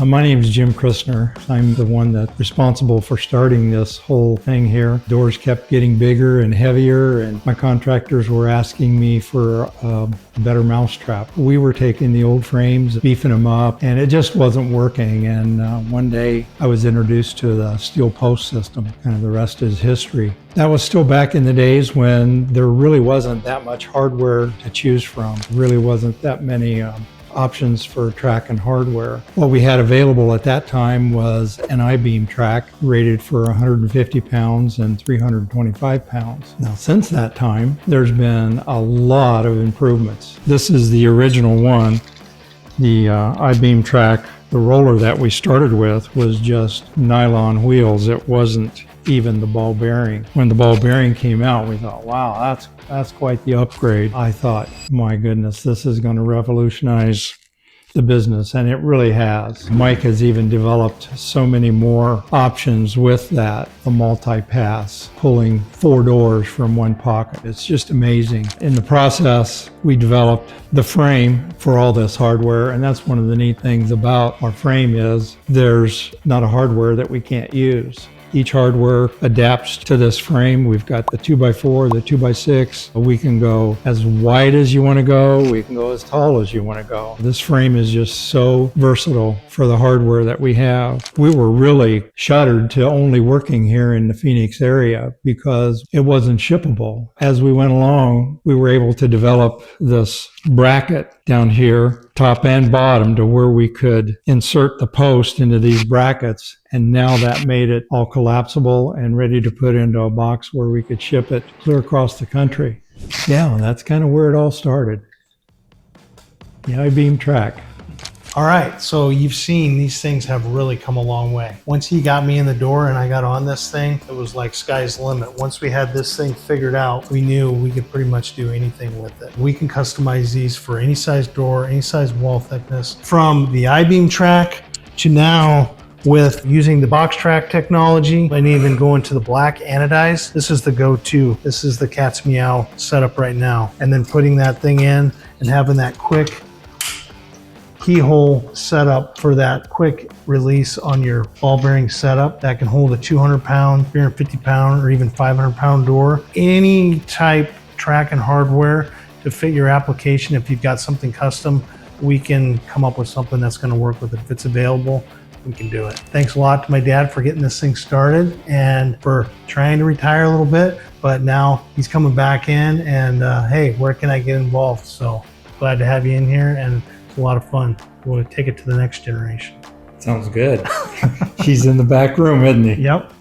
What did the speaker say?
My name is Jim Christner. I'm the one that's responsible for starting this whole thing here. Doors kept getting bigger and heavier, and my contractors were asking me for a better mousetrap. We were taking the old frames, beefing them up, and it just wasn't working. And one day I was introduced to the steel post system. Kind of the rest is history. That was still back in the days when there really wasn't that much hardware to choose from. Really wasn't that many options for track and hardware. What we had available at that time was an I-beam track rated for 150 pounds and 325 pounds. Now, since that time, there's been a lot of improvements. This is the original one. The I-beam track, the roller that we started with was just nylon wheels. It wasn't even the ball bearing. When the ball bearing came out, we thought, wow, that's quite the upgrade. I thought, my goodness, this is going to revolutionize the business, and it really has. Mike has even developed so many more options with that. The multi-pass, pulling 4 doors from one pocket. It's just amazing. In the process, we developed the frame for all this hardware, and that's one of the neat things about our frame is there's not a hardware that we can't use. Each hardware adapts to this frame. We've got the 2x4, the 2x6. We can go as wide as you want to go. We can go as tall as you want to go. This frame is just so versatile for the hardware that we have. We were really shuttered to only working here in the Phoenix area because it wasn't shippable. As we went along, we were able to develop this bracket down here, top and bottom, to where we could insert the post into these brackets. And now that made it all collapsible and ready to put into a box where we could ship it clear across the country. Yeah, that's kind of where it all started. The I-beam track. All right, so you've seen these things have really come a long way. Once he got me in the door and I got on this thing, it was like sky's the limit. Once we had this thing figured out, we knew we could pretty much do anything with it. We can customize these for any size door, any size wall thickness. From the I-beam track to now with using the box track technology and even going to the black anodized, this is the go-to. This is the cat's meow setup right now. And then putting that thing in and having that quick keyhole setup for that quick release on your ball bearing setup that can hold a 200 pound, 350 pound, or even 500 pound door. Any type track and hardware to fit your application. If you've got something custom, we can come up with something that's going to work with it. If it's available, we can do it. Thanks a lot to my dad for getting this thing started and for trying to retire a little bit, but now he's coming back in and hey, where can I get involved? So glad to have you in here, and a lot of fun. We'll take it to the next generation. Sounds good. He's in the back room, isn't he? Yep.